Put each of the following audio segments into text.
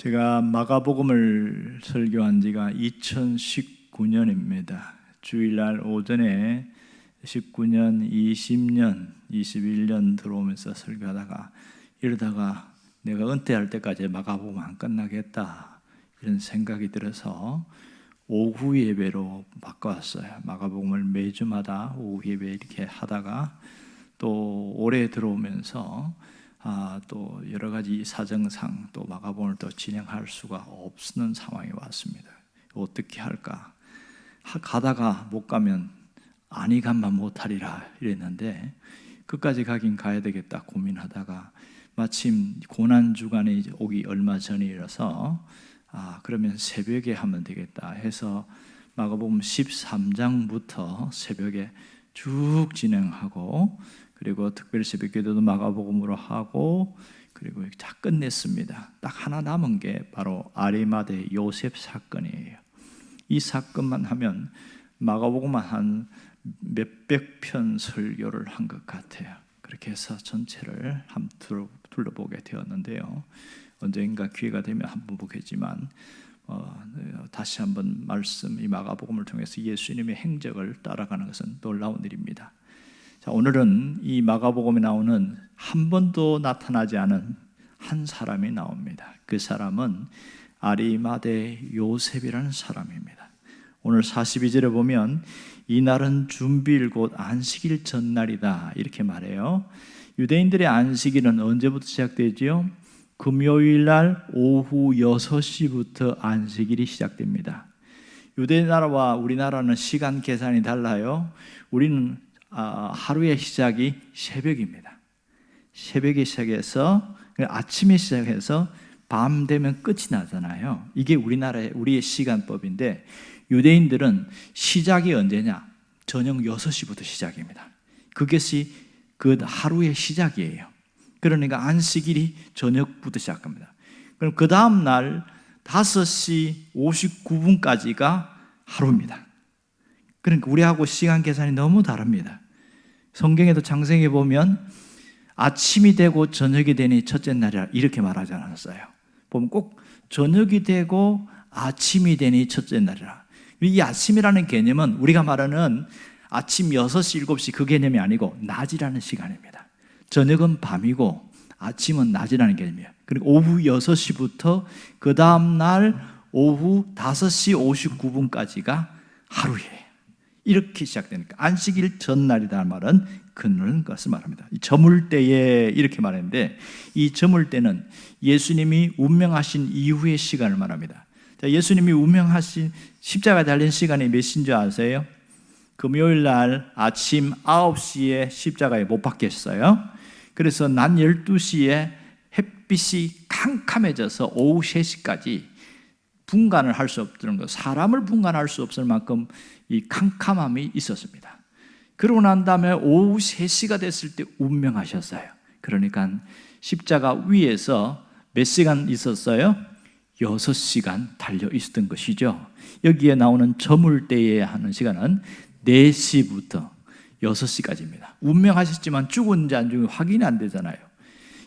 제가 마가복음을 설교한 지가 2019년입니다. 주일날 오전에 19년, 20년, 21년 들어오면서 설교하다가 이러다가 내가 은퇴할 때까지 마가복음 안 끝나겠다 이런 생각이 들어서 오후 예배로 바꿔왔어요. 마가복음을 매주마다 오후 예배 이렇게 하다가 또 올해 들어오면서 또 여러 가지 사정상 또 마가복음을 또 진행할 수가 없는 상황이 왔습니다. 어떻게 할까? 가다가 못 가면 아니 간만 못하리라 이랬는데 끝까지 가긴 가야 되겠다 고민하다가 마침 고난주간이 오기 얼마 전이라서 그러면 새벽에 하면 되겠다 해서 마가복음 13장부터 새벽에 쭉 진행하고 그리고 특별 새벽기도도 마가복음으로 하고 그리고 다 끝냈습니다. 딱 하나 남은 게 바로 아리마대 요셉 사건이에요. 이 사건만 하면 마가복음만 한 몇백 편 설교를 한 것 같아요. 그렇게 해서 전체를 한번 둘러보게 되었는데요. 언젠가 기회가 되면 한번 보겠지만 다시 한번 이 마가복음을 통해서 예수님의 행적을 따라가는 것은 놀라운 일입니다. 자, 오늘은 이 마가복음에 나오는 한 번도 나타나지 않은 한 사람이 나옵니다. 그 사람은 아리마대 요셉이라는 사람입니다. 오늘 42절에 보면 이날은 준비일 곧 안식일 전날이다 이렇게 말해요. 유대인들의 안식일은 언제부터 시작되지요? 금요일 날 오후 6시부터 안식일이 시작됩니다. 유대나라와 우리나라는 시간 계산이 달라요. 우리는 하루의 시작이 새벽입니다. 새벽에 시작해서 아침에 시작해서 밤 되면 끝이 나잖아요. 이게 우리의 시간법인데 유대인들은 시작이 언제냐? 저녁 6시부터 시작입니다. 그것이 그 하루의 시작이에요. 그러니까 안식일이 저녁부터 시작합니다. 그럼 그 다음 날 5시 59분까지가 하루입니다. 그러니까 우리하고 시간 계산이 너무 다릅니다. 성경에도 창세기에 보면 아침이 되고 저녁이 되니 첫째 날이라 이렇게 말하지 않았어요. 보면 꼭 저녁이 되고 아침이 되니 첫째 날이라. 이 아침이라는 개념은 우리가 말하는 아침 6시, 7시 그 개념이 아니고 낮이라는 시간입니다. 저녁은 밤이고 아침은 낮이라는 개념이에요. 그리고 오후 6시부터 그 다음 날 오후 5시 59분까지가 하루예요. 이렇게 시작되니까 안식일 전날이라는 말은 그런 것을 말합니다. 저물 때에 이렇게 말했는데 이 저물 때는 예수님이 운명하신 이후의 시간을 말합니다. 자, 예수님이 운명하신 십자가에 달린 시간이 몇인 줄 아세요? 금요일 날 아침 9시에 십자가에 못 박혔어요. 그래서 낮 12시에 햇빛이 캄캄해져서 오후 3시까지 분간을 할 수 없는 것, 사람을 분간할 수 없을 만큼 이 캄캄함이 있었습니다. 그러고 난 다음에 오후 3시가 됐을 때 운명하셨어요. 그러니까 십자가 위에서 몇 시간 있었어요? 6시간 달려 있었던 것이죠. 여기에 나오는 저물 때에 하는 시간은 4시부터 6시까지입니다. 운명하셨지만 죽은지 안 죽은지 확인이 안 되잖아요.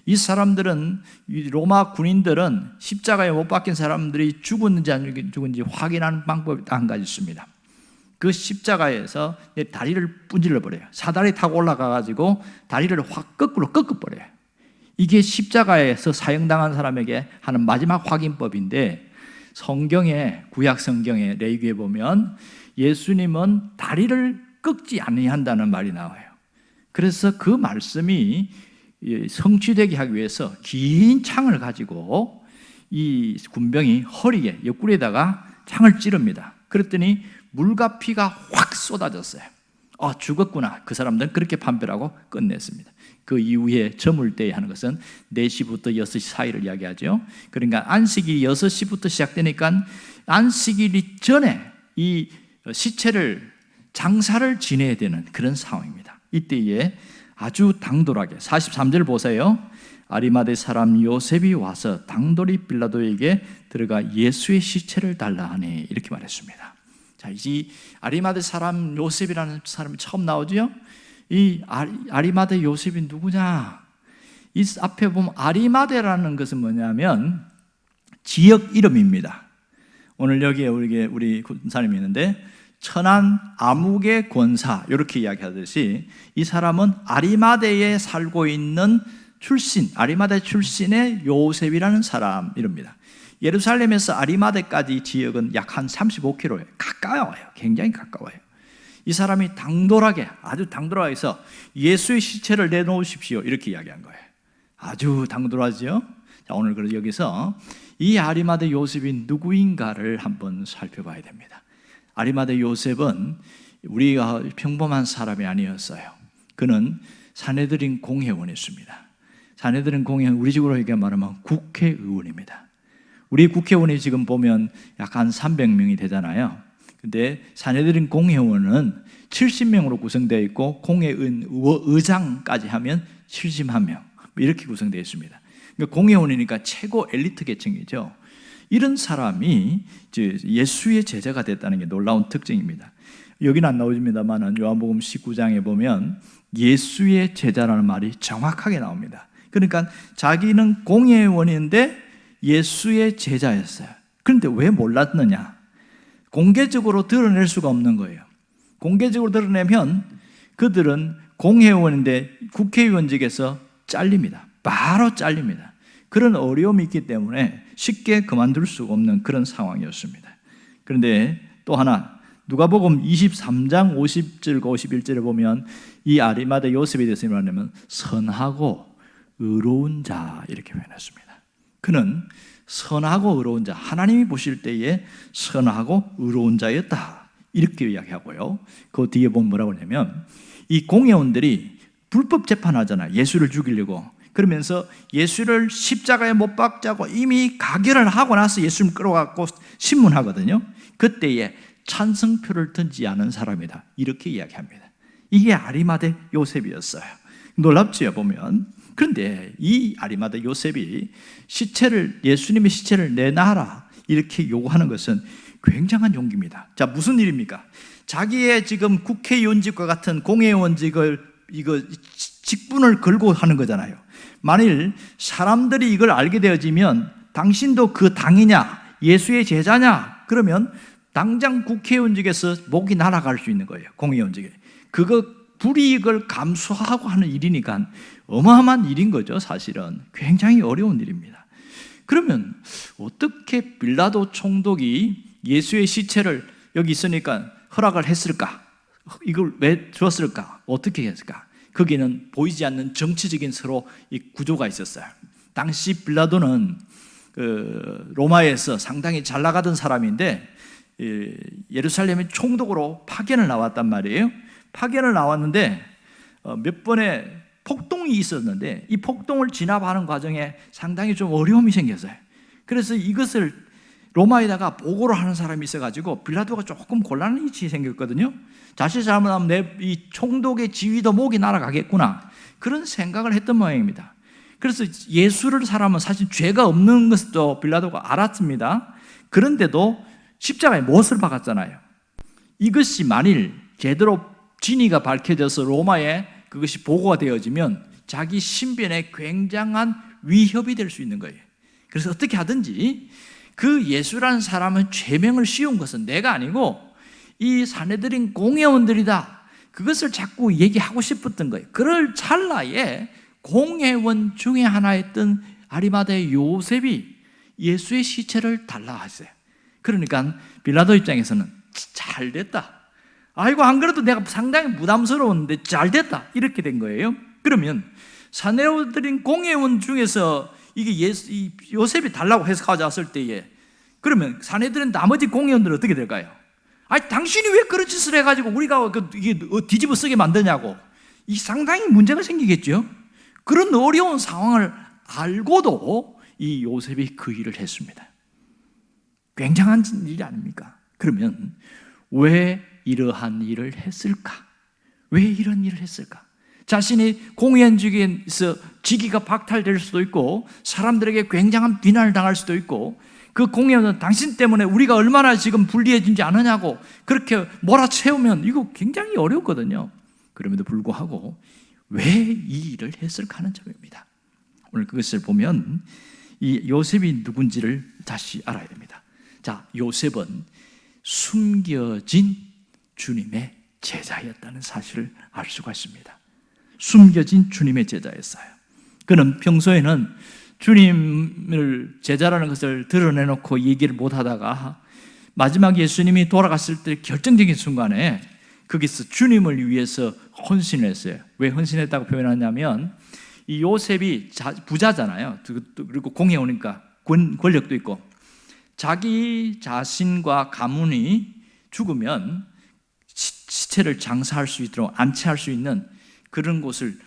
이 사람들은, 이 로마 군인들은 십자가에 못 박힌 사람들이 죽었는지 안 죽은지 확인하는 방법이 딱 한 가지 있습니다. 그 십자가에서 다리를 분질러 버려요. 사다리 타고 올라가가지고 다리를 확 거꾸로 꺾어버려요. 이게 십자가에서 사형당한 사람에게 하는 마지막 확인법인데 성경에, 구약 성경에 레위기에 보면 예수님은 다리를 꺾지 아니한다는 말이 나와요. 그래서 그 말씀이 성취되게 하기 위해서 긴 창을 가지고 이 군병이 허리에 옆구리에다가 창을 찌릅니다. 그랬더니 물과 피가 확 쏟아졌어요. 죽었구나. 그 사람들은 그렇게 판별하고 끝냈습니다. 그 이후에 저물 때에 하는 것은 4시부터 6시 사이를 이야기하죠. 그러니까 안식일이 6시부터 시작되니까 안식일이 전에 이 시체를 장사를 지내야 되는 그런 상황입니다. 이때에 아주 당돌하게 43절 보세요. 아리마대 사람 요셉이 와서 당돌이 빌라도에게 들어가 예수의 시체를 달라 하니 이렇게 말했습니다. 자, 이 아리마대 사람 요셉이라는 사람이 처음 나오죠. 이 아리마대 요셉이 누구냐? 이 앞에 보면 아리마대라는 것은 뭐냐면 지역 이름입니다. 오늘 여기에 우리 군사님이 있는데 천안 아무개 권사 이렇게 이야기하듯이 이 사람은 아리마대에 살고 있는 아리마대 출신의 요셉이라는 사람 이릅니다. 예루살렘에서 아리마대까지 지역은 약 한 35km예요. 가까워요. 굉장히 가까워요. 이 사람이 아주 당돌하게 해서 예수의 시체를 내놓으십시오 이렇게 이야기한 거예요. 아주 당돌하죠. 자, 오늘 그래서 여기서 이 아리마대 요셉이 누구인가를 한번 살펴봐야 됩니다. 아리마대 요셉은 우리가 평범한 사람이 아니었어요. 그는 산헤드린 공회원이었습니다. 산헤드린 공회원, 우리 식으로 말하면 국회의원입니다. 우리 국회의원이 지금 보면 약 한 300명이 되잖아요. 근데 산헤드린 공회원은 70명으로 구성되어 있고 의장까지 하면 71명 이렇게 구성되어 있습니다. 그러니까 공회원이니까 최고 엘리트 계층이죠. 이런 사람이 예수의 제자가 됐다는 게 놀라운 특징입니다. 여기는 안 나오집니다만 요한복음 19장에 보면 예수의 제자라는 말이 정확하게 나옵니다. 그러니까 자기는 공회원인데 예수의 제자였어요. 그런데 왜 몰랐느냐? 공개적으로 드러낼 수가 없는 거예요. 공개적으로 드러내면 그들은 공회원인데 국회의원직에서 잘립니다. 바로 잘립니다. 그런 어려움이 있기 때문에 쉽게 그만둘 수가 없는 그런 상황이었습니다. 그런데 또 하나 누가복음 23장 50절과 51절에 보면 이 아리마대 요셉에 대해서 말하면 선하고 의로운 자 이렇게 표현했습니다. 그는 선하고 의로운 자, 하나님이 보실 때에 선하고 의로운 자였다 이렇게 이야기하고요. 그 뒤에 보면 뭐라고 하냐면 이 공회원들이 불법 재판하잖아요. 예수를 죽이려고. 그러면서 예수를 십자가에 못 박자고 이미 가결을 하고 나서 예수를 끌어갖고 신문하거든요. 그때에 찬성표를 던지지 않은 사람이다 이렇게 이야기합니다. 이게 아리마대 요셉이었어요. 놀랍지요 보면. 그런데 이 아리마대 요셉이 예수님의 시체를 내놔라 이렇게 요구하는 것은 굉장한 용기입니다. 자, 무슨 일입니까? 자기의 지금 국회의원직과 같은 공회의원직을 직분을 걸고 하는 거잖아요. 만일 사람들이 이걸 알게 되어지면 당신도 그 당이냐 예수의 제자냐 그러면 당장 국회의원직에서 목이 날아갈 수 있는 거예요. 공회의원직에. 그거 불이익을 감수하고 하는 일이니까 어마어마한 일인 거죠. 사실은 굉장히 어려운 일입니다. 그러면 어떻게 빌라도 총독이 예수의 시체를 여기 있으니까 허락을 했을까? 이걸 왜 줬을까? 어떻게 했을까? 거기는 보이지 않는 정치적인 서로 이 구조가 있었어요. 당시 빌라도는 로마에서 상당히 잘 나가던 사람인데 예루살렘의 총독으로 파견을 나왔단 말이에요. 파견을 나왔는데 몇 번의 폭동이 있었는데 이 폭동을 진압하는 과정에 상당히 좀 어려움이 생겼어요. 그래서 이것을 로마에다가 보고를 하는 사람이 있어가지고 빌라도가 조금 곤란한 위치에 생겼거든요. 자칫 잘못하면 이 총독의 지위도 목이 날아가겠구나 그런 생각을 했던 모양입니다. 그래서 예수를 사람은 사실 죄가 없는 것도 빌라도가 알았습니다. 그런데도 십자가에 못을 박았잖아요. 이것이 만일 제대로 진위가 밝혀져서 로마에 그것이 보고가 되어지면 자기 신변에 굉장한 위협이 될 수 있는 거예요. 그래서 어떻게 하든지 그 예수라는 사람은 죄명을 씌운 것은 내가 아니고 이 산헤드린 공회원들이다. 그것을 자꾸 얘기하고 싶었던 거예요. 그럴 찰나에 공회원 중에 하나였던 아리마대 요셉이 예수의 시체를 달라 했어요. 그러니까 빌라도 입장에서는 잘 됐다. 아이고 안 그래도 내가 상당히 부담스러웠는데 잘 됐다 이렇게 된 거예요. 그러면 산헤드린 공회원 중에서 이게 요셉이 달라고 해서 가져왔을 때에 그러면 산헤드린 나머지 공회원들은 어떻게 될까요? 아니 당신이 왜 그런 짓을 해가지고 우리가 이게 뒤집어 쓰게 만드냐고 이 상당히 문제가 생기겠죠. 그런 어려운 상황을 알고도 이 요셉이 그 일을 했습니다. 굉장한 일이 아닙니까? 그러면 왜 이러한 일을 했을까? 왜 이런 일을 했을까? 자신이 공회원직에서 직위가 박탈될 수도 있고 사람들에게 굉장한 비난을 당할 수도 있고 그 공회원은 당신 때문에 우리가 얼마나 지금 불리해진지 아느냐고 그렇게 몰아채우면 이거 굉장히 어렵거든요. 그럼에도 불구하고 왜 이 일을 했을까 하는 점입니다. 오늘 그것을 보면 이 요셉이 누군지를 다시 알아야 됩니다. 자, 요셉은 숨겨진 주님의 제자였다는 사실을 알 수가 있습니다. 숨겨진 주님의 제자였어요. 그는 평소에는 주님을 제자라는 것을 드러내놓고 얘기를 못하다가 마지막 예수님이 돌아갔을 때 결정적인 순간에 거기서 주님을 위해서 헌신을 했어요. 왜 헌신했다고 표현하냐면 이 요셉이 부자잖아요. 그리고 공에 오니까 권력도 있고 자기 자신과 가문이 죽으면 시체를 장사할 수 있도록 안치할 수 있는 그런 곳을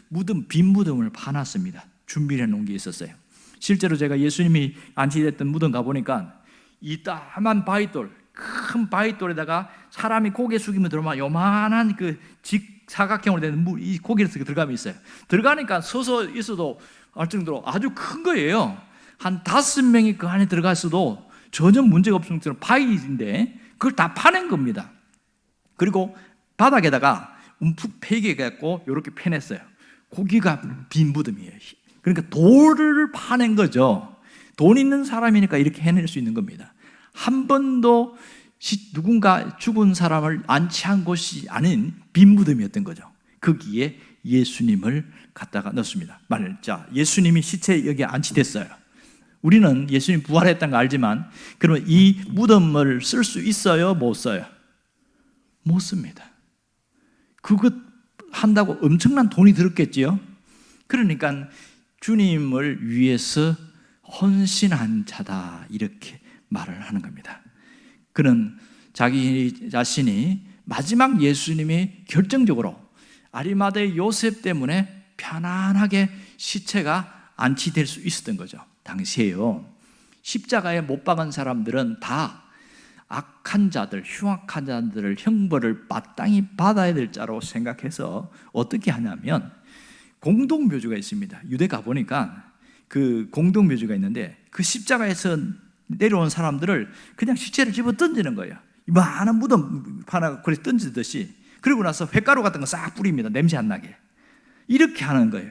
빈 무덤을 파놨습니다. 준비해 놓은 게 있었어요. 실제로 제가 예수님이 안치됐던 무덤 가보니까 이따만 바위돌, 큰 바위돌에다가 사람이 고개 숙이면 들어오면 요만한 그 직사각형으로 된 이 고개를 들어가면 있어요. 들어가니까 서서 있어도 알 정도로 아주 큰 거예요. 한 5명이 그 안에 들어갔어도 전혀 문제가 없을 정도로 바위인데 그걸 다 파낸 겁니다. 그리고 바닥에다가 움푹 패기해갖고 이렇게 패냈어요. 거기가 빈 무덤이에요. 그러니까 돌을 파낸 거죠. 돈 있는 사람이니까 이렇게 해낼 수 있는 겁니다. 한 번도 누군가 죽은 사람을 안치한 곳이 아닌 빈 무덤이었던 거죠. 거기에 예수님을 갖다가 넣습니다. 자, 예수님이 시체 여기 안치됐어요. 우리는 예수님 부활했다는 거 알지만 그러면 이 무덤을 쓸 수 있어요? 못 써요? 못 씁니다. 그것 한다고 엄청난 돈이 들었겠지요. 그러니까 주님을 위해서 헌신한 자다 이렇게 말을 하는 겁니다. 그는 자기 자신이 마지막 예수님이 결정적으로 아리마대 요셉 때문에 편안하게 시체가 안치될 수 있었던 거죠. 당시에요. 십자가에 못 박은 사람들은 다 악한 자들, 흉악한 자들을 형벌을 마땅히 받아야 될 자로 생각해서 어떻게 하냐면 공동묘지가 있습니다. 유대 가보니까 그 공동묘지가 있는데 그 십자가에서 내려온 사람들을 그냥 시체를 집어 던지는 거예요. 많은 무덤 하나 그래서 던지듯이. 그리고 나서 횟가루 같은 거 싹 뿌립니다. 냄새 안 나게. 이렇게 하는 거예요.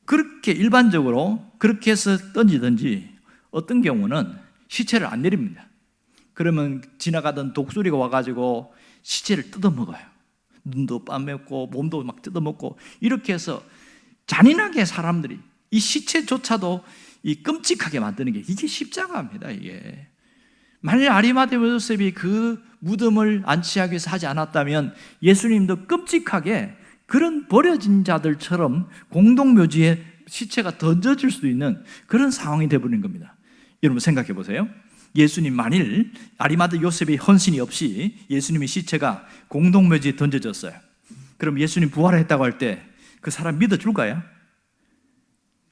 그렇게 일반적으로 그렇게 해서 던지든지 어떤 경우는 시체를 안 내립니다. 그러면 지나가던 독수리가 와가지고 시체를 뜯어먹어요. 눈도 빠먹고 몸도 막 뜯어먹고 이렇게 해서 잔인하게 사람들이 이 시체조차도 이 끔찍하게 만드는 게 이게 십자가입니다. 이게 만일 아리마대 요셉이 그 무덤을 안치하기 위해서 하지 않았다면 예수님도 끔찍하게 그런 버려진 자들처럼 공동묘지에 시체가 던져질 수도 있는 그런 상황이 되어버린 겁니다. 여러분 생각해 보세요. 예수님 만일 아리마대 요셉의 헌신이 없이 예수님의 시체가 공동묘지에 던져졌어요. 그럼 예수님 부활했다고 할 때 그 사람 믿어줄까요?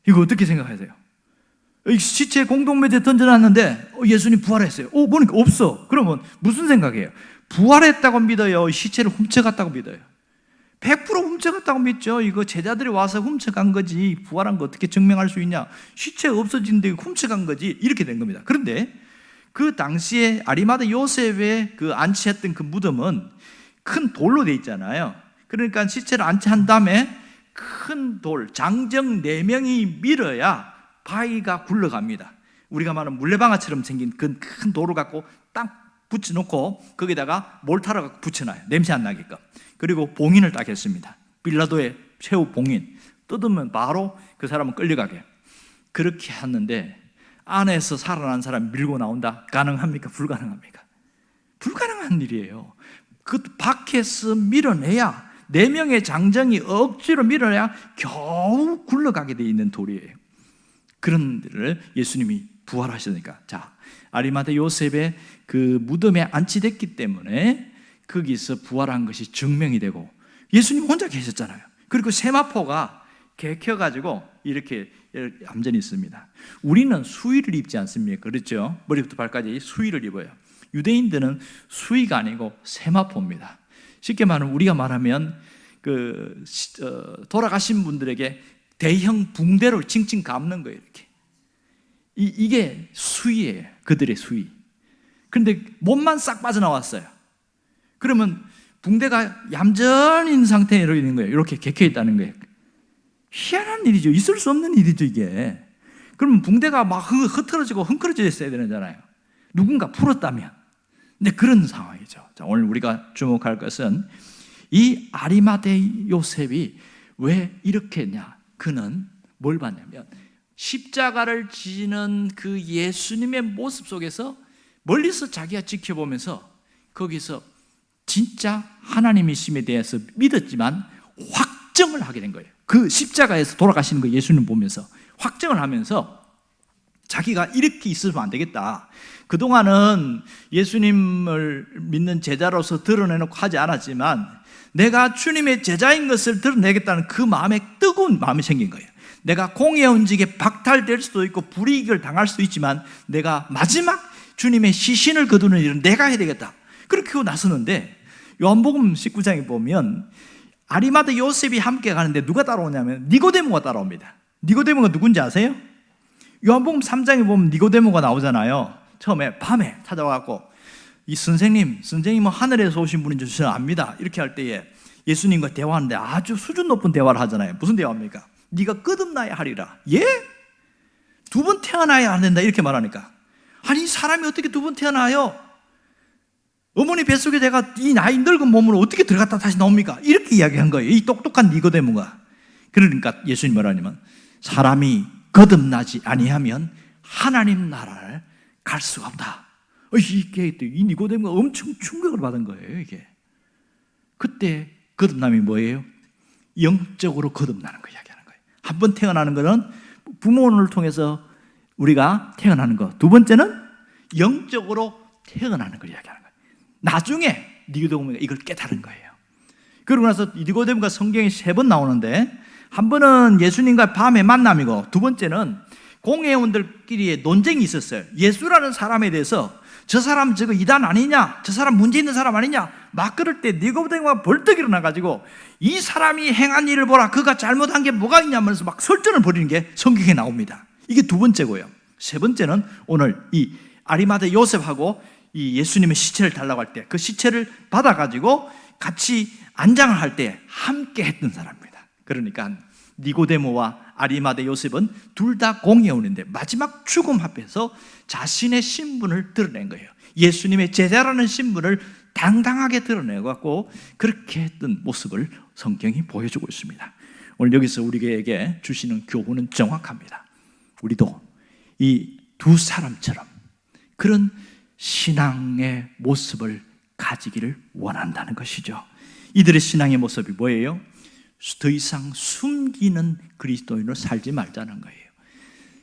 이거 어떻게 생각하세요? 시체 공동묘지에 던져놨는데 예수님 부활했어요. 보니까 없어. 그러면 무슨 생각이에요? 부활했다고 믿어요? 시체를 훔쳐갔다고 믿어요? 100% 훔쳐갔다고 믿죠. 이거 제자들이 와서 훔쳐간 거지 부활한 거 어떻게 증명할 수 있냐? 시체 없어진데 훔쳐간 거지 이렇게 된 겁니다. 그런데 그 당시에 아리마대 요셉의 그 안치했던 그 무덤은 큰 돌로 돼 있잖아요. 그러니까 시체를 안치한 다음에 큰 돌, 장정 4명이 밀어야 바위가 굴러갑니다. 우리가 말하는 물레방아처럼 생긴 그 큰 돌을 갖고 딱 붙여놓고 거기다가 몰타를 갖고 붙여놔요. 냄새 안 나게끔. 그리고 봉인을 딱 했습니다. 빌라도의 최후 봉인. 뜯으면 바로 그 사람은 끌려가게. 그렇게 했는데 안에서 살아난 사람 밀고 나온다? 가능합니까? 불가능합니까? 불가능한 일이에요. 그 밖에서 밀어내야 4명의 장정이 억지로 밀어내야 겨우 굴러가게 돼 있는 돌이에요. 그런 데를 예수님이 부활하시니까 자 아리마대 요셉의 그 무덤에 안치됐기 때문에 거기서 부활한 것이 증명이 되고 예수님 혼자 계셨잖아요. 그리고 세마포가 개켜가지고 이렇게 얌전히 있습니다. 우리는 수의를 입지 않습니까? 그렇죠? 머리부터 발까지 수의를 입어요. 유대인들은 수의가 아니고 세마포입니다. 쉽게 말하면 우리가 말하면 돌아가신 분들에게 대형 붕대로 칭칭 감는 거예요. 이렇게 이게 수의예요. 그들의 수의. 그런데 몸만 싹 빠져나왔어요. 그러면 붕대가 얌전히 있는 상태로 있는 거예요. 이렇게 개켜 있다는 거예요. 희한한 일이죠. 있을 수 없는 일이죠, 이게. 그러면 붕대가 막 흐트러지고 흥크러져 있어야 되잖아요. 누군가 풀었다면. 근데 그런 상황이죠. 자, 오늘 우리가 주목할 것은 이 아리마대 요셉이 왜 이렇게 했냐? 그는 뭘 봤냐면 십자가를 지는 그 예수님의 모습 속에서 멀리서 자기가 지켜보면서 거기서 진짜 하나님이심에 대해서 믿었지만 확정을 하게 된 거예요. 그 십자가에서 돌아가시는 거 예수님 보면서 확정을 하면서 자기가 이렇게 있으면 안 되겠다. 그동안은 예수님을 믿는 제자로서 드러내놓고 하지 않았지만 내가 주님의 제자인 것을 드러내겠다는 그 마음에 뜨거운 마음이 생긴 거예요. 내가 공의의 직에 박탈될 수도 있고 불이익을 당할 수도 있지만 내가 마지막 주님의 시신을 거두는 일은 내가 해야 되겠다. 그렇게 하고 나서는데 요한복음 19장에 보면 아리마대 요셉이 함께 가는데 누가 따라오냐면 니고데모가 따라옵니다. 니고데모가 누군지 아세요? 요한복음 3장에 보면 니고데모가 나오잖아요. 처음에 밤에 찾아와갖고 이 선생님은 하늘에서 오신 분인 줄 저는 압니다. 이렇게 할 때에 예수님과 대화하는데 아주 수준 높은 대화를 하잖아요. 무슨 대화입니까? 네가 거듭나야 하리라. 예? 2번 태어나야 안 된다 이렇게 말하니까 아니 사람이 어떻게 2번 태어나요? 어머니 뱃속에 내가 이 나이 늙은 몸으로 어떻게 들어갔다 다시 나옵니까? 이렇게 이야기한 거예요. 이 똑똑한 니고데모가. 그러니까 예수님 뭐라냐면 사람이 거듭나지 아니하면 하나님 나라를 갈 수가 없다. 이게 이 니고데모가 엄청 충격을 받은 거예요. 이게 그때 거듭남이 뭐예요? 영적으로 거듭나는 거 이야기하는 거예요. 한 번 태어나는 거는 부모를 통해서 우리가 태어나는 거. 두 번째는 영적으로 태어나는 걸 이야기하는 거예요. 나중에 니고데모가 이걸 깨달은 거예요. 그러고 나서 니고데모가 성경에 3번 나오는데 한 번은 예수님과 밤의 만남이고 두 번째는 공회원들끼리의 논쟁이 있었어요. 예수라는 사람에 대해서 저 사람 저거 이단 아니냐? 저 사람 문제 있는 사람 아니냐? 막 그럴 때 니고데모가 벌떡 일어나가지고 이 사람이 행한 일을 보라. 그가 잘못한 게 뭐가 있냐면서 막 설전을 벌이는 게 성경에 나옵니다. 이게 두 번째고요. 세 번째는 오늘 이 아리마대 요셉하고 이 예수님의 시체를 달라고 할 때 그 시체를 받아가지고 같이 안장을 할 때 함께 했던 사람입니다. 그러니까 니고데모와 아리마대 요셉은 둘 다 공회원인데 마지막 죽음 앞에서 자신의 신분을 드러낸 거예요. 예수님의 제자라는 신분을 당당하게 드러내고 그렇게 했던 모습을 성경이 보여주고 있습니다. 오늘 여기서 우리에게 주시는 교훈은 정확합니다. 우리도 이 두 사람처럼 그런 신앙의 모습을 가지기를 원한다는 것이죠. 이들의 신앙의 모습이 뭐예요? 더 이상 숨기는 그리스도인으로 살지 말자는 거예요.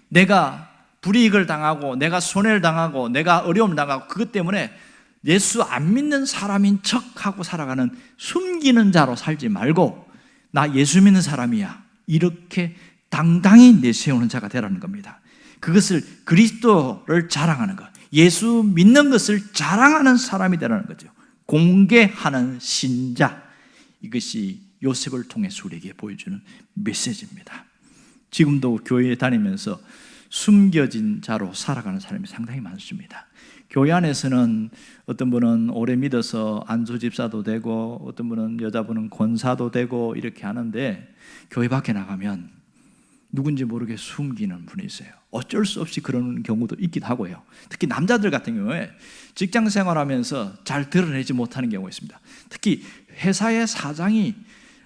내가 불이익을 당하고 내가 손해를 당하고 내가 어려움을 당하고 그것 때문에 예수 안 믿는 사람인 척하고 살아가는 숨기는 자로 살지 말고 나 예수 믿는 사람이야 이렇게 당당히 내세우는 자가 되라는 겁니다. 그것을 그리스도를 자랑하는 것, 예수 믿는 것을 자랑하는 사람이 되라는 거죠. 공개하는 신자, 이것이 요셉을 통해서 우리에게 보여주는 메시지입니다. 지금도 교회에 다니면서 숨겨진 자로 살아가는 사람이 상당히 많습니다. 교회 안에서는 어떤 분은 오래 믿어서 안수집사도 되고 어떤 분은 여자분은 권사도 되고 이렇게 하는데 교회 밖에 나가면 누군지 모르게 숨기는 분이 있어요. 어쩔 수 없이 그런 경우도 있기도 하고요. 특히 남자들 같은 경우에 직장 생활하면서 잘 드러내지 못하는 경우가 있습니다. 특히 회사의 사장이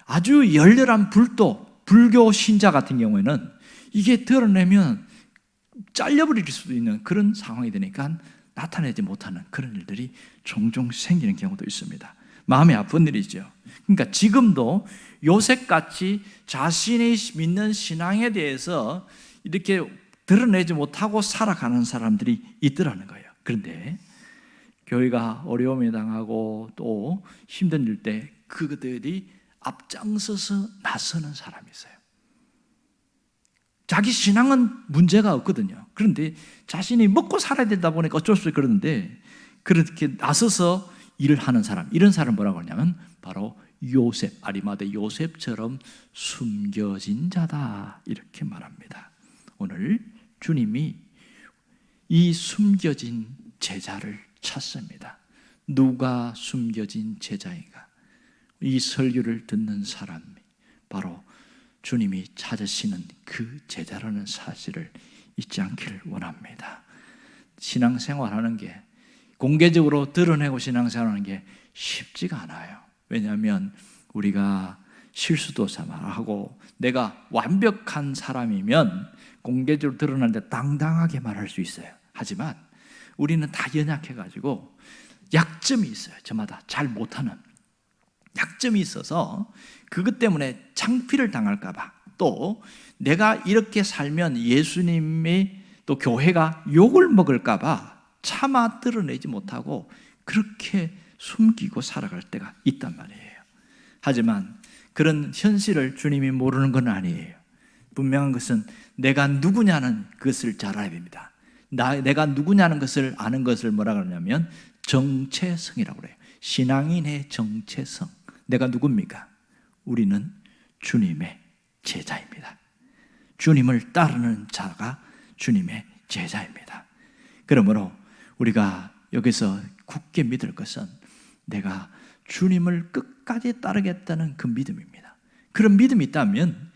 아주 열렬한 불교 신자 같은 경우에는 이게 드러내면 잘려버릴 수도 있는 그런 상황이 되니까 나타내지 못하는 그런 일들이 종종 생기는 경우도 있습니다. 마음이 아픈 일이죠. 그러니까 지금도 요셉같이 자신이 믿는 신앙에 대해서 이렇게 드러내지 못하고 살아가는 사람들이 있더라는 거예요. 그런데 교회가 어려움에 당하고 또 힘든 일 때 그들이 앞장서서 나서는 사람이 있어요. 자기 신앙은 문제가 없거든요. 그런데 자신이 먹고 살아야 되다 보니까 어쩔 수 없이 그러는데 그렇게 나서서 일을 하는 사람, 이런 사람 뭐라고 하냐면 바로 요셉, 아리마대 요셉처럼 숨겨진 자다 이렇게 말합니다. 오늘 주님이 이 숨겨진 제자를 찾습니다. 누가 숨겨진 제자인가? 이 설교를 듣는 사람이 바로 주님이 찾으시는 그 제자라는 사실을 있지 않기를 원합니다. 신앙생활하는 게, 공개적으로 드러내고 신앙생활하는 게 쉽지가 않아요. 왜냐하면 우리가 실수도 하고, 내가 완벽한 사람이면 공개적으로 드러나는데 당당하게 말할 수 있어요. 하지만 우리는 다 연약해가지고 약점이 있어요. 저마다 잘 못하는 약점이 있어서 그것 때문에 창피를 당할까봐, 또 내가 이렇게 살면 예수님이 또 교회가 욕을 먹을까봐 차마 드러내지 못하고 그렇게 숨기고 살아갈 때가 있단 말이에요. 하지만 그런 현실을 주님이 모르는 건 아니에요. 분명한 것은 내가 누구냐는 것을 잘 알아야 됩니다. 내가 누구냐는 것을 아는 것을 뭐라 그러냐면 정체성이라고 그래요. 신앙인의 정체성. 내가 누굽니까? 우리는 주님의 제자입니다. 주님을 따르는 자가 주님의 제자입니다. 그러므로 우리가 여기서 굳게 믿을 것은 내가 주님을 끝까지 따르겠다는 그 믿음입니다. 그런 믿음이 있다면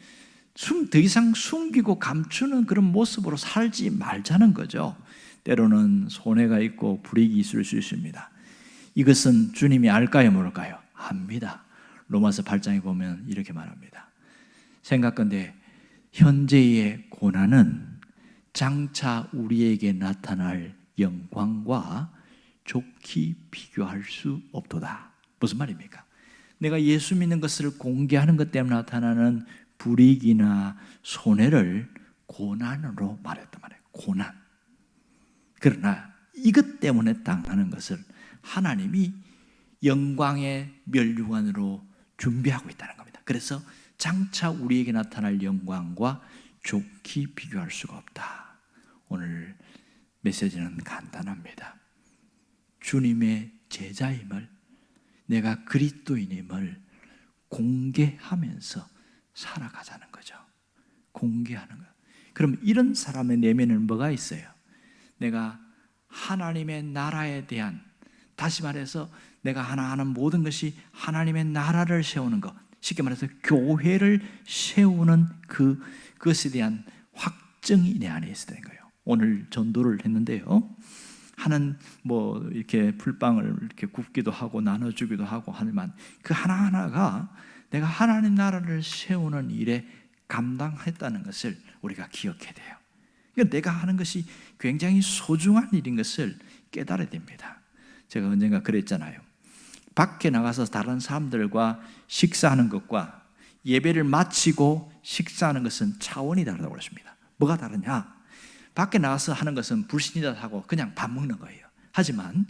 더 이상 숨기고 감추는 그런 모습으로 살지 말자는 거죠. 때로는 손해가 있고 불이익이 있을 수 있습니다. 이것은 주님이 알까요, 모를까요? 압니다. 로마서 8장에 보면 이렇게 말합니다. 생각건대 현재의 고난은 장차 우리에게 나타날 영광과 좋게 비교할 수 없도다. 무슨 말입니까? 내가 예수 믿는 것을 공개하는 것 때문에 나타나는 불이익이나 손해를 고난으로 말했단 말이에요. 고난. 그러나 이것 때문에 당하는 것을 하나님이 영광의 면류관으로 준비하고 있다는 겁니다. 그래서 장차 우리에게 나타날 영광과 좋게 비교할 수가 없다. 오늘 메시지는 간단합니다. 주님의 제자임을, 내가 그리스도인임을 공개하면서 살아가자는 거죠. 공개하는 것. 그럼 이런 사람의 내면에는 뭐가 있어요? 내가 하나님의 나라에 대한, 다시 말해서 내가 하나하는 모든 것이 하나님의 나라를 세우는 것, 쉽게 말해서 교회를 세우는 그것에 대한 확증이 내 안에 있어야 되는 거예요. 오늘 전도를 했는데요, 하는 이렇게 풀빵을 이렇게 굽기도 하고 나눠주기도 하고 하지만 그 하나하나가 내가 하나님 나라를 세우는 일에 감당했다는 것을 우리가 기억해야 돼요. 그러니까 내가 하는 것이 굉장히 소중한 일인 것을 깨달아야 됩니다. 제가 언젠가 그랬잖아요. 밖에 나가서 다른 사람들과 식사하는 것과 예배를 마치고 식사하는 것은 차원이 다르다고 그랬습니다. 뭐가 다르냐? 밖에 나가서 하는 것은 불신이다 하고 그냥 밥 먹는 거예요. 하지만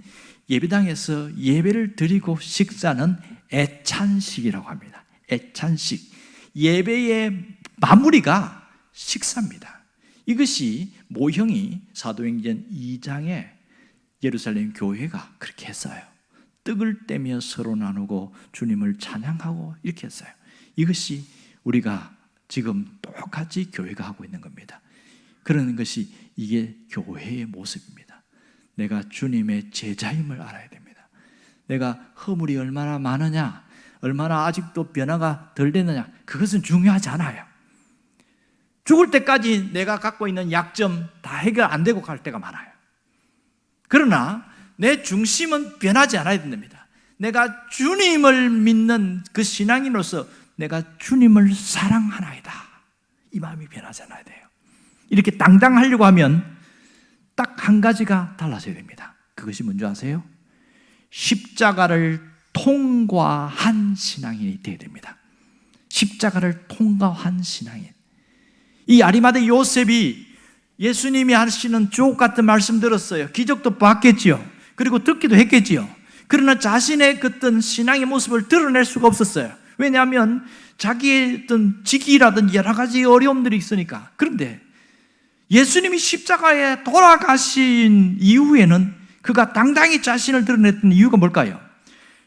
예배당에서 예배를 드리고 식사는 애찬식이라고 합니다. 애찬식. 예배의 마무리가 식사입니다. 이것이 모형이 사도행전 2장에 예루살렘 교회가 그렇게 했어요. 떡을 떼며 서로 나누고 주님을 찬양하고 이렇게 했어요. 이것이 우리가 지금 똑같이 교회가 하고 있는 겁니다. 그러는 것이 이게 교회의 모습입니다. 내가 주님의 제자임을 알아야 됩니다. 내가 허물이 얼마나 많으냐, 얼마나 아직도 변화가 덜 됐느냐, 그것은 중요하지 않아요. 죽을 때까지 내가 갖고 있는 약점 다 해결 안 되고 갈 때가 많아요. 그러나 내 중심은 변하지 않아야 됩니다. 내가 주님을 믿는 그 신앙인으로서 내가 주님을 사랑하나이다, 이 마음이 변하지 않아야 돼요. 이렇게 당당하려고 하면 딱 한 가지가 달라져야 됩니다. 그것이 뭔지 아세요? 십자가를 통과한 신앙인이 되어야 됩니다. 십자가를 통과한 신앙인. 이 아리마대 요셉이 예수님이 하시는 주옥 같은 말씀 들었어요. 기적도 봤겠지요. 그리고 듣기도 했겠지요. 그러나 자신의 어떤 신앙의 모습을 드러낼 수가 없었어요. 왜냐하면 자기의 어떤 직위라든지 여러 가지 어려움들이 있으니까. 그런데 예수님이 십자가에 돌아가신 이후에는 그가 당당히 자신을 드러냈던 이유가 뭘까요?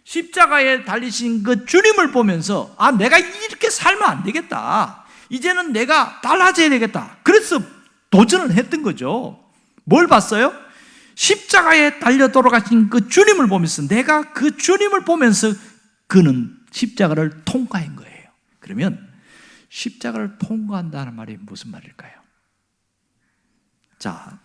십자가에 달리신 그 주님을 보면서 내가 이렇게 살면 안 되겠다, 이제는 내가 달라져야 되겠다, 그래서 도전을 했던 거죠. 뭘 봤어요? 십자가에 달려 돌아가신 그 주님을 보면서, 내가 그 주님을 보면서 그는 십자가를 통과한 거예요. 그러면 십자가를 통과한다는 말이 무슨 말일까요? 자,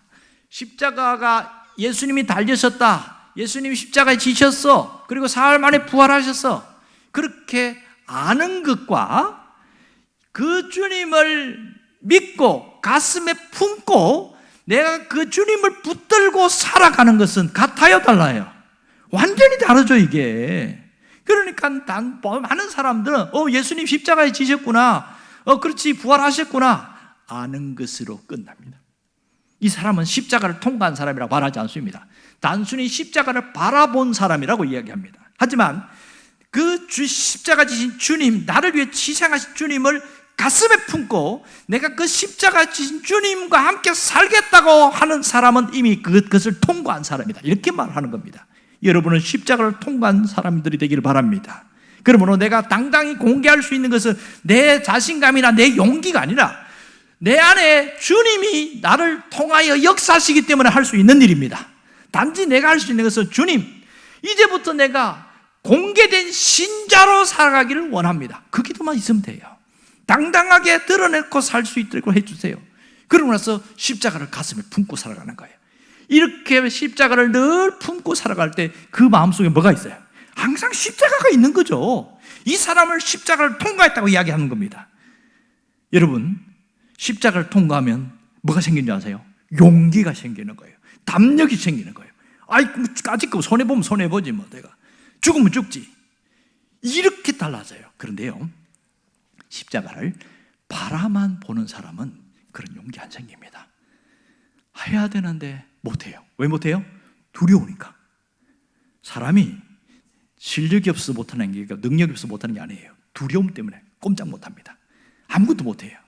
십자가가 예수님이 달리셨다, 예수님이 십자가에 지셨어, 그리고 사흘 만에 부활하셨어, 그렇게 아는 것과 그 주님을 믿고 가슴에 품고 내가 그 주님을 붙들고 살아가는 것은 같아요, 달라요? 완전히 다르죠, 이게. 그러니까 많은 사람들은 예수님 십자가에 지셨구나, 그렇지, 부활하셨구나, 아는 것으로 끝납니다. 이 사람은 십자가를 통과한 사람이라고 말하지 않습니다. 단순히 십자가를 바라본 사람이라고 이야기합니다. 하지만 그 십자가 지신 주님, 나를 위해 희생하신 주님을 가슴에 품고 내가 그 십자가 지신 주님과 함께 살겠다고 하는 사람은 이미 그것을 통과한 사람이다, 이렇게 말하는 겁니다. 여러분은 십자가를 통과한 사람들이 되기를 바랍니다. 그러므로 내가 당당히 공개할 수 있는 것은 내 자신감이나 내 용기가 아니라 내 안에 주님이 나를 통하여 역사하시기 때문에 할 수 있는 일입니다. 단지 내가 할 수 있는 것은 주님, 이제부터 내가 공개된 신자로 살아가기를 원합니다, 그 기도만 있으면 돼요. 당당하게 드러내고 살 수 있도록 해주세요. 그러고 나서 십자가를 가슴에 품고 살아가는 거예요. 이렇게 십자가를 늘 품고 살아갈 때 그 마음속에 뭐가 있어요? 항상 십자가가 있는 거죠. 이 사람을 십자가를 통과했다고 이야기하는 겁니다. 여러분, 십자가를 통과하면 뭐가 생기는 줄 아세요? 용기가 생기는 거예요. 담력이 생기는 거예요. 아직 손해보면 손해보지, 뭐 내가 죽으면 죽지, 이렇게 달라져요. 그런데요, 십자가를 바라만 보는 사람은 그런 용기 안 생깁니다. 해야 되는데 못해요. 왜 못해요? 두려우니까. 사람이 실력이 없어서 못하는 게, 능력이 없어서 못하는 게 아니에요. 두려움 때문에 꼼짝 못합니다. 아무것도 못해요.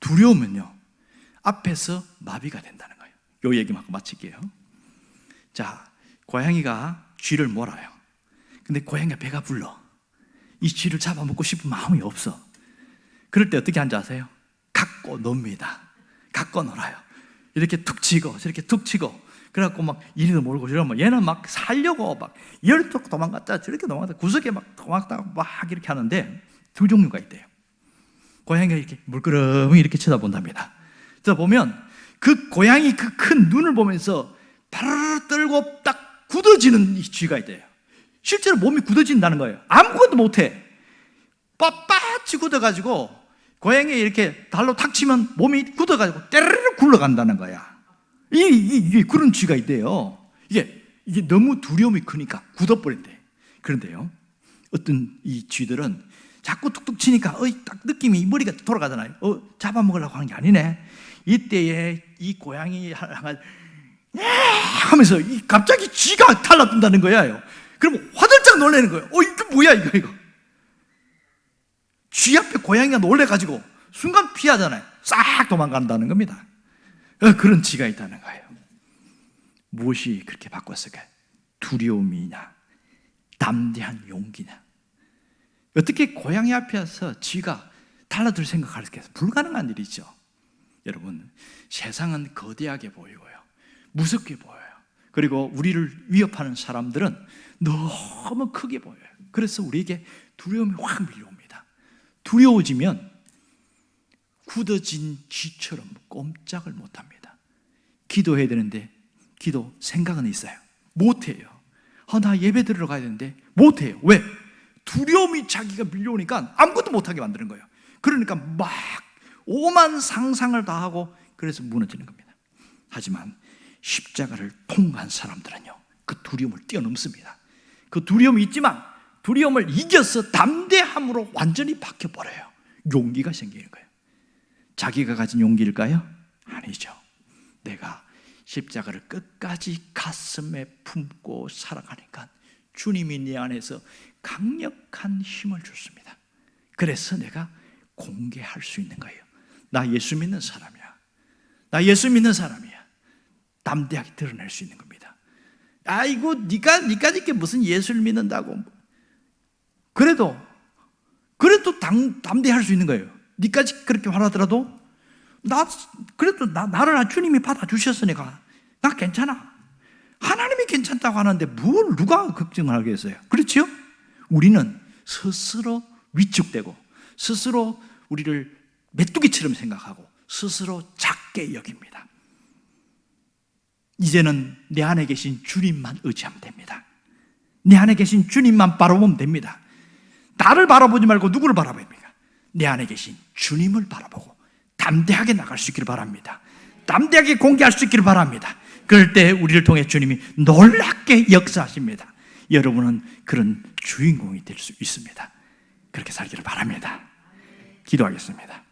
두려우면요, 앞에서 마비가 된다는 거예요. 요 얘기만 하고 마칠게요. 자, 고양이가 쥐를 몰아요. 근데 고양이가 배가 불러. 이 쥐를 잡아먹고 싶은 마음이 없어. 그럴 때 어떻게 하는지 아세요? 갖고 놉니다. 갖고 놀아요. 이렇게 툭 치고 저렇게 툭 치고, 그래갖고 막 이리도 몰고 저러면 얘는 막 살려고 막 열도 도망갔다 저렇게 도망갔다 구석에 막 도망갔다 막 이렇게 하는데, 두 종류가 있대요. 고양이가 이렇게 물끄러미 이렇게 쳐다본답니다. 쳐다보면 그 고양이 그 큰 눈을 보면서 바르르 떨고 딱 굳어지는 이 쥐가 있대요. 실제로 몸이 굳어진다는 거예요. 아무것도 못해. 빳빳이 굳어가지고 고양이 이렇게 달로 탁 치면 몸이 굳어가지고 때르르 굴러간다는 거야. 이게 그런 쥐가 있대요. 이게 너무 두려움이 크니까 굳어버린대. 그런데요, 어떤 이 쥐들은 자꾸 툭툭 치니까 딱 느낌이 머리가 돌아가잖아요. 잡아먹으려고 하는 게 아니네. 이때에 이 고양이 하면서 갑자기 쥐가 달라든다는 거예요. 그럼 화들짝 놀라는 거예요. 이게 뭐야 이거. 쥐 앞에 고양이가 놀래가지고 순간 피하잖아요. 싹 도망간다는 겁니다. 그런 쥐가 있다는 거예요. 무엇이 그렇게 바꿨을까요? 두려움이냐, 담대한 용기냐. 어떻게 고양이 앞에서 쥐가 달라들 생각할 수 있겠어요? 불가능한 일이죠. 여러분, 세상은 거대하게 보이고요, 무섭게 보여요. 그리고 우리를 위협하는 사람들은 너무 크게 보여요. 그래서 우리에게 두려움이 확 밀려옵니다. 두려워지면 굳어진 쥐처럼 꼼짝을 못합니다. 기도해야 되는데 기도 생각은 있어요. 못해요. 나 예배 드리러 가야 되는데 못해요. 왜? 두려움이 자기가 밀려오니까 아무것도 못하게 만드는 거예요. 그러니까 막 오만 상상을 다 하고, 그래서 무너지는 겁니다. 하지만 십자가를 통과한 사람들은요, 그 두려움을 뛰어넘습니다. 그 두려움이 있지만 두려움을 이겨서 담대함으로 완전히 바뀌어버려요. 용기가 생기는 거예요. 자기가 가진 용기일까요? 아니죠. 내가 십자가를 끝까지 가슴에 품고 살아가니까 주님이 내 안에서 강력한 힘을 줬습니다. 그래서 내가 공개할 수 있는 거예요. 나 예수 믿는 사람이야. 나 예수 믿는 사람이야. 담대하게 드러낼 수 있는 겁니다. 아이고, 니까지 이게 무슨 예수를 믿는다고. 그래도 담대할 수 있는 거예요. 니까지 그렇게 화나더라도 그래도 나를 주님이 받아주셨으니까 나 괜찮아. 하나님이 괜찮다고 하는데 뭘 누가 걱정을 하겠어요? 그렇죠? 우리는 스스로 위축되고 스스로 우리를 메뚜기처럼 생각하고 스스로 작게 여깁니다. 이제는 내 안에 계신 주님만 의지하면 됩니다. 내 안에 계신 주님만 바라보면 됩니다. 나를 바라보지 말고 누구를 바라봅니까? 내 안에 계신 주님을 바라보고 담대하게 나갈 수 있기를 바랍니다. 담대하게 공개할 수 있기를 바랍니다. 그럴 때 우리를 통해 주님이 놀랍게 역사하십니다. 여러분은 그런 주인공이 될 수 있습니다. 그렇게 살기를 바랍니다. 기도하겠습니다.